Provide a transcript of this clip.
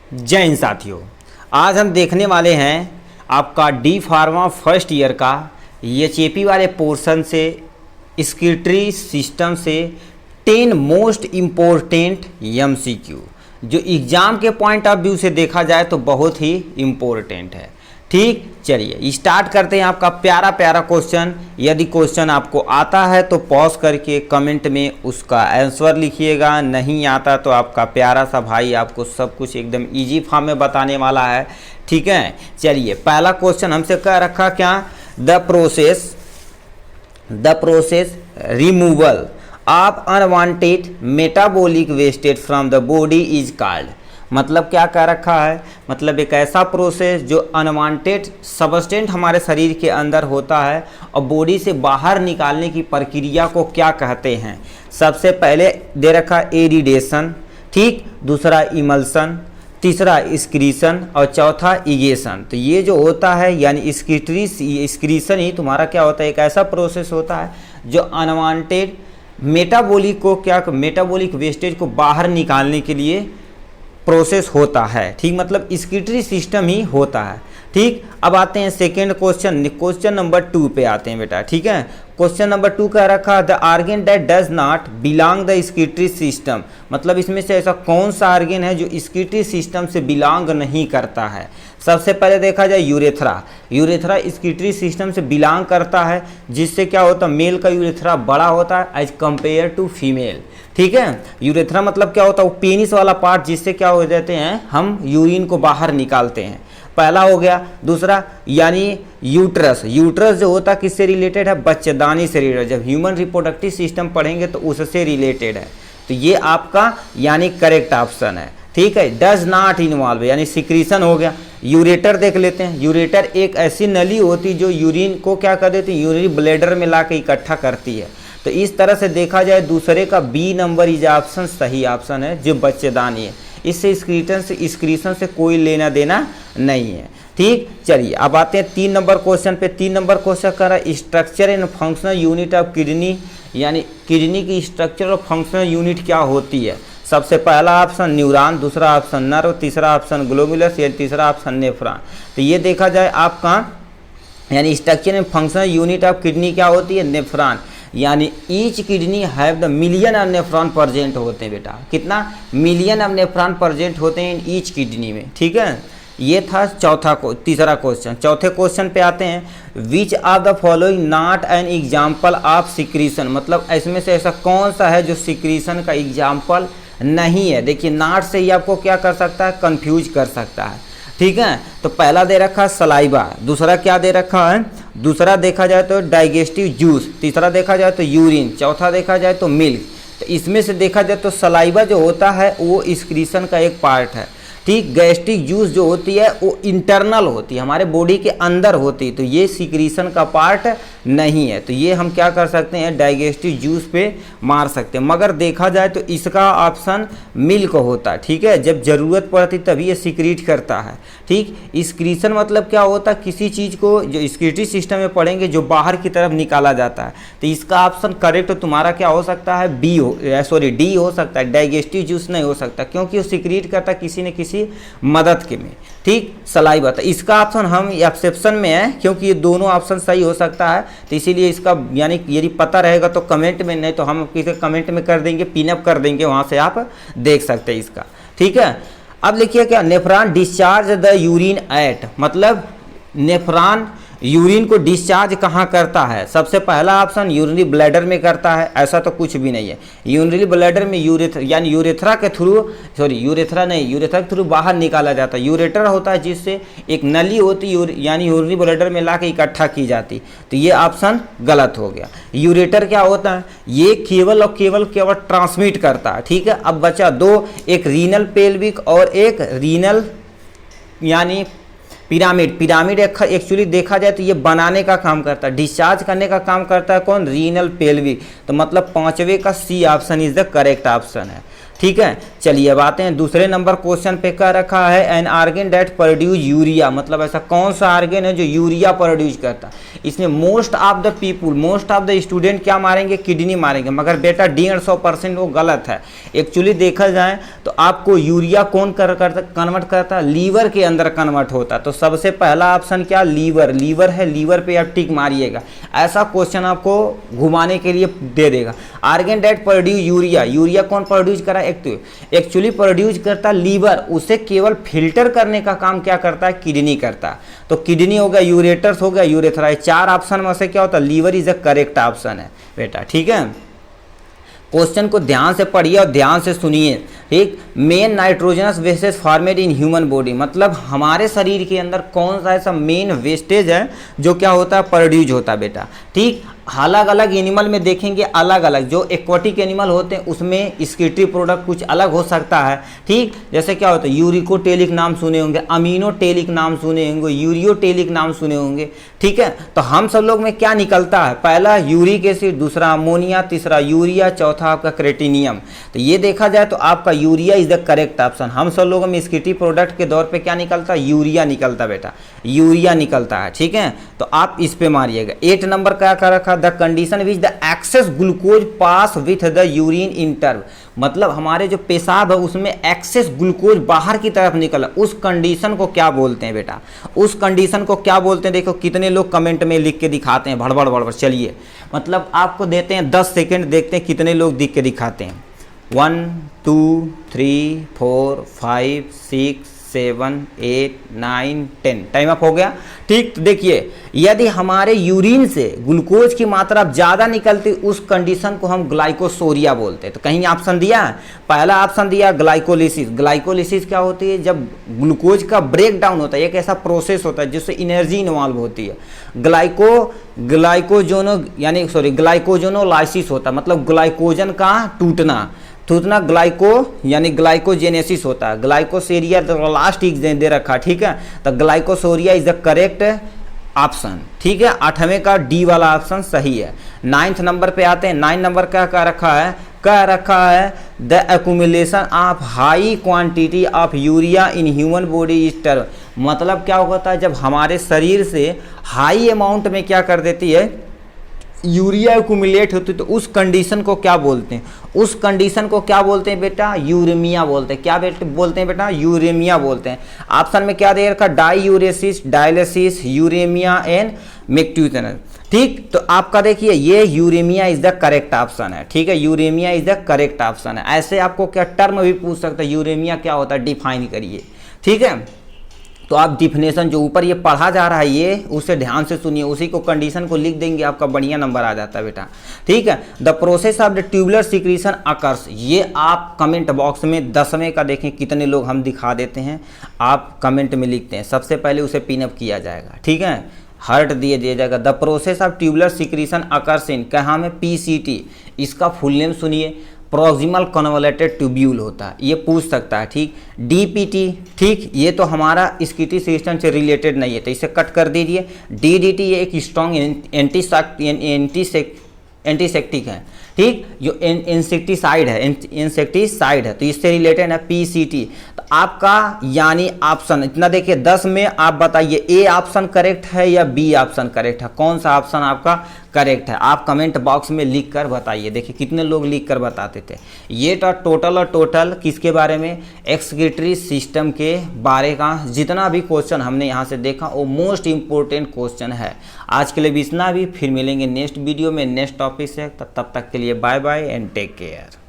जय हिंद साथियों, आज हम देखने वाले हैं आपका डी फार्मा फर्स्ट ईयर का एचएपी वाले पोर्शन से स्क्रूटनी सिस्टम से 10 मोस्ट इम्पोर्टेंट एमसीक्यू जो एग्ज़ाम के पॉइंट ऑफ व्यू से देखा जाए तो बहुत ही इम्पोर्टेंट है। ठीक, चलिए स्टार्ट करते हैं। आपका प्यारा प्यारा क्वेश्चन, यदि क्वेश्चन आपको आता है तो पॉज करके कमेंट में उसका आंसर लिखिएगा, नहीं आता तो आपका प्यारा सा भाई आपको सब कुछ एकदम इजी फॉर्म में बताने वाला है। ठीक है, चलिए पहला क्वेश्चन हमसे कह रखा क्या, the process removal of unwanted metabolic wastage from the body is called. मतलब क्या कह रखा है, मतलब एक ऐसा प्रोसेस जो अनवांटेड सब्सटेंट हमारे शरीर के अंदर होता है और बॉडी से बाहर निकालने की प्रक्रिया को क्या कहते हैं। सबसे पहले दे रखा एरिडेशन, ठीक, दूसरा इमल्सन, तीसरा एक्सक्रीशन और चौथा इगेशन। तो ये जो होता है यानी एक्सक्रीशन ही तुम्हारा क्या होता है, एक ऐसा प्रोसेस होता है जो अनवांटेड मेटाबॉलिक वेस्टेज को बाहर निकालने के लिए प्रोसेस होता है। ठीक, मतलब स्क्रूटनी सिस्टम ही होता है। ठीक, अब आते हैं सेकेंड क्वेश्चन नंबर 2 पे आते हैं बेटा। ठीक है, क्वेश्चन नंबर 2 कह रखा the organ that does not belong the excretory system. मतलब इसमें से ऐसा कौन सा आर्गन है जो स्क्रूटनी सिस्टम से बिलोंग नहीं करता है। सबसे पहले देखा जाए यूरेथ्रा स्क्रूटनी सिस्टम से बिलोंग करता है, जिससे क्या होता है मेल का यूरेथ्रा बड़ा होता है एज कंपेयर टू फीमेल। ठीक है, यूरेथ्रा मतलब क्या होता है, वो पेनिस वाला पार्ट जिससे क्या हो जाते हैं हम यूरिन को बाहर निकालते हैं, पहला हो गया। दूसरा यानी यूट्रस जो होता है किससे रिलेटेड है, बच्चेदानी से रिलेटेड। जब ह्यूमन रिप्रोडक्टिव सिस्टम पढ़ेंगे तो उससे रिलेटेड है, तो ये आपका यानी करेक्ट ऑप्शन है। ठीक है, डज नॉट इन्वॉल्व यानी सिक्रीशन हो गया। यूरेटर देख लेते हैं। यूरेटर एक ऐसी नली होती जो यूरिन को क्या कर देती है, यूरिनरी ब्लैडर में ला के इकट्ठा करती है। तो इस तरह से देखा जाए दूसरे का बी नंबर इज ऑप्शन सही ऑप्शन है, जो बच्चेदानी है। इससे स्क्रीशन से कोई लेना देना नहीं है। ठीक, चलिए अब आते हैं 3 नंबर क्वेश्चन पे। 3 नंबर क्वेश्चन कर रहा है structure and functional unit of kidney, यानी किडनी की स्ट्रक्चर और फंक्शनल यूनिट क्या होती है। सबसे पहला ऑप्शन न्यूरॉन, दूसरा ऑप्शन नर्व, तीसरा ऑप्शन ग्लोमेरुलस या तीसरा ऑप्शन नेफ्रॉन। तो ये देखा जाए आपका यानी structure and functional unit of kidney क्या होती है, नेफ्रॉन। यानी each kidney have the million of nephron present होते हैं बेटा। कितना, मिलियन ऑफ नेफ्रॉन प्रेजेंट होते हैं ईच किडनी में। ठीक है, ये था तीसरा क्वेश्चन। चौथे क्वेश्चन पे आते हैं which of the following not an example of secretion. मतलब इसमें से ऐसा कौन सा है जो सिक्रीशन का एग्जाम्पल नहीं है। देखिए नॉट से ही आपको क्या कर सकता है, कंफ्यूज कर सकता है। ठीक है, तो पहला दे रखा है सलाइवा, दूसरा क्या दे रखा है, दूसरा देखा जाए तो डाइजेस्टिव जूस, तीसरा देखा जाए तो यूरिन, चौथा देखा जाए तो मिल्क। तो इसमें से देखा जाए तो सलाइवा जो होता है वो एक्सक्रीशन का एक पार्ट है। ठीक, गैस्ट्रिक जूस जो होती है वो इंटरनल होती है, हमारे बॉडी के अंदर होती है, तो ये सिक्रीशन का पार्ट नहीं है। तो ये हम क्या कर सकते हैं, डाइजेस्टिव जूस पे मार सकते हैं। मगर देखा जाए तो इसका ऑप्शन मिल्क होता है। ठीक है, जब ज़रूरत पड़ती तभी ये सिक्रीट करता है। ठीक, स्क्रीशन मतलब क्या होता है, किसी चीज़ को जो स्क्रूटनी सिस्टम में पढ़ेंगे जो बाहर की तरफ निकाला जाता है। तो इसका ऑप्शन करेक्ट तुम्हारा क्या हो सकता है, डी हो सकता है, डाइजेस्टिव जूस नहीं हो सकता, क्योंकि वो सिक्रीट करता किसी न किसी मदद के में। ठीक, सलाइवा। तो इसका ऑप्शन हम एक्सेप्शन में है, क्योंकि ये दोनों ऑप्शन सही हो सकता है। तो इसीलिए इसका यानी यदि पता रहेगा तो कमेंट में, नहीं तो हम किसी कमेंट में कर देंगे, पिनअप कर देंगे, वहां से आप देख सकते हैं इसका। ठीक है, अब लिखिए क्या, nephron discharge the urine at. मतलब नेफ्रॉन यूरिन को डिस्चार्ज कहाँ करता है। सबसे पहला ऑप्शन यूरिनरी ब्लैडर में करता है, ऐसा तो कुछ भी नहीं है। यूरिनरी ब्लैडर में यूरेथ्रा के थ्रू बाहर निकाला जाता है। यूरेटर होता है जिससे एक नली होती यानी यूरिनरी ब्लैडर में ला के इकट्ठा की जाती। तो ये ऑप्शन गलत हो गया। यूरेटर क्या होता है, ये केवल और केवल ट्रांसमिट करता है। ठीक है, अब बचा 2, एक रीनल पेल्विक और एक रीनल यानी पिरामिड एक्चुअली देखा जाए तो ये बनाने का काम करता है, डिस्चार्ज करने का काम करता है कौन, रीनल पेल्विक। तो मतलब 5वें का C option is the correct option है। ठीक है। चलिए अब आते हैं दूसरे नंबर क्वेश्चन पे, क्या रखा है, an organ that produce urea, मतलब ऐसा कौन सा आर्गेन है जो यूरिया प्रोड्यूस करता है। इसमें most of the people, most of the student क्या मारेंगे, किडनी मारेंगे, मगर बेटा 150% वो गलत है। एक्चुअली देखा जाए तो आपको यूरिया कौन कन्वर्ट करता है, लीवर के अंदर कन्वर्ट होता है। तो सबसे पहला ऑप्शन क्या, लीवर, लीवर है, लीवर पे आप टिक मारिएगा। ऐसा क्वेश्चन आपको घुमाने के लिए दे देगा। Organ that produce urea, urea कौन प्रोड्यूस करा, एक्चुअली प्रोड्यूस करता लीवर, उसे केवल फिल्टर करने का काम क्या करता है, किडनी करता है। तो किडनी हो गया, यूरेटर्स हो गया, यूरेथ्राइड, 4 ऑप्शन में से क्या होता है, liver is the correct option है बेटा। ठीक है, क्वेश्चन को ध्यान से पढ़िए और ध्यान से सुनिए। ठीक, main nitrogenous wastage formed in human body, मतलब हमारे शरीर के अंदर कौन सा ऐसा मेन वेस्टेज है जो क्या होता है, प्रोड्यूस होता है बेटा। ठीक, अलग अलग एनिमल में देखेंगे अलग अलग, जो एक्वाटिक एनिमल होते हैं उसमें एक्सक्रीटरी प्रोडक्ट कुछ अलग हो सकता है। ठीक, जैसे क्या होता है, यूरिकोटेलिक नाम सुने होंगे, अमीनोटेलिक नाम सुने होंगे, यूरियोटेलिक नाम सुने होंगे। ठीक है, तो हम सब लोग में क्या निकलता है, पहला यूरिक एसिड, दूसरा अमोनिया, तीसरा यूरिया, चौथा आपका क्रेटिनियम। तो ये देखा जाए तो आपका urea is the correct option. हम सब लोगों में एक्सक्रीटरी प्रोडक्ट के दौर पे क्या निकलता है, यूरिया निकलता बेटा, यूरिया निकलता है। ठीक है, तो आप इस पे मारिएगा। 8 नंबर क्या कर रखा, the condition which the excess glucose pass with the urine इंटर्व, मतलब हमारे जो पेशाब है उसमें एक्सेस ग्लूकोज बाहर की तरफ निकला, उस कंडीशन को क्या बोलते हैं बेटा, उस कंडीशन को क्या बोलते हैं। देखो कितने लोग कमेंट में लिख के दिखाते हैं, भड़बड़ भड़बड़। चलिए, मतलब आपको देते हैं 10 सेकेंड, देखते हैं कितने लोग दिख के दिखाते हैं। 1 2 3 4 5 6 7 8 9 10, टाइम अप हो गया। ठीक, तो देखिए यदि हमारे यूरिन से ग्लूकोज की मात्रा ज़्यादा निकलती, उस कंडीशन को हम ग्लाइकोसोरिया बोलते हैं। तो कहीं ऑप्शन दिया है, पहला ऑप्शन दिया ग्लाइकोलिसिस। ग्लाइकोलिसिस क्या होती है, जब ग्लूकोज का ब्रेक डाउन होता है, एक ऐसा प्रोसेस होता है जिससे एनर्जी इन्वॉल्व होती है। ग्लाइकोजोनोलाइसिस होता है, मतलब ग्लाइकोजन का टूटना ग्लाइको यानी ग्लाइकोजेनेसिस होता है। ग्लाइकोसेरिया तो लास्ट दे रखा। ठीक है, तो ग्लाइकोसोरिया इज द करेक्ट ऑप्शन। ठीक है, 8वें का डी वाला ऑप्शन सही है। 9th नंबर पे आते हैं। 9 नंबर क्या रखा है, the accumulation of high quantity of urea in human body is term, मतलब क्या होता है, जब हमारे शरीर से हाई अमाउंट में क्या कर देती है, यूरिया एक्यूमुलेट होती है, तो उस कंडीशन को क्या बोलते हैं, उस कंडीशन को क्या बोलते हैं बेटा, यूरेमिया बोलते हैं। क्या बोलते हैं बेटा, यूरेमिया बोलते हैं। ऑप्शन में क्या दे रखा, diuresis, dialysis, uremia and micturition. ठीक, तो आपका देखिए ये uremia is the correct option है। ठीक है, uremia is the correct option है। ऐसे आपको क्या टर्म भी पूछ सकता है, यूरेमिया क्या होता है, डिफाइन करिए। ठीक है, तो आप डिफिनेशन जो ऊपर ये पढ़ा जा रहा है ये उसे ध्यान से सुनिए, उसी को कंडीशन को लिख देंगे, आपका बढ़िया नंबर आ जाता है बेटा। ठीक है, the process of the tubular secretion occurs, ये आप कमेंट बॉक्स में 10वें का देखें कितने लोग हम दिखा देते हैं, आप कमेंट में लिखते हैं, सबसे पहले उसे पिनअप किया जाएगा। ठीक है, हर्ट दिया जाएगा। The process of tubular secretion occurs in, कहाँ में, PCT, इसका फुल नेम सुनिए, प्रॉक्सिमल कन्वोल्यूटेड ट्यूब्यूल होता है, ये पूछ सकता है। ठीक, DPT, ठीक, ये तो हमारा स्कीटी सिस्टम से रिलेटेड नहीं है, तो इसे कट कर दीजिए। DDT ये एक स्ट्रॉन्ग एंटीसेप्टिक है। ठीक, जो इंसेक्टिसाइड है, तो इससे रिलेटेड है PCT। तो आपका यानी ऑप्शन इतना देखिए, 10 में आप बताइए ए ऑप्शन करेक्ट है या बी ऑप्शन करेक्ट है, कौन सा ऑप्शन आपका करेक्ट है, आप कमेंट बॉक्स में लिख कर बताइए। देखिए कितने लोग लिख कर बताते थे। ये तो टोटल किसके बारे में, एक्सक्रीटरी सिस्टम के बारे का जितना भी क्वेश्चन हमने यहाँ से देखा वो मोस्ट इम्पोर्टेंट क्वेश्चन है। आज के लिए भी इतना भी, फिर मिलेंगे नेक्स्ट वीडियो में नेक्स्ट टॉपिक से। तब तक के लिए bye bye and take care.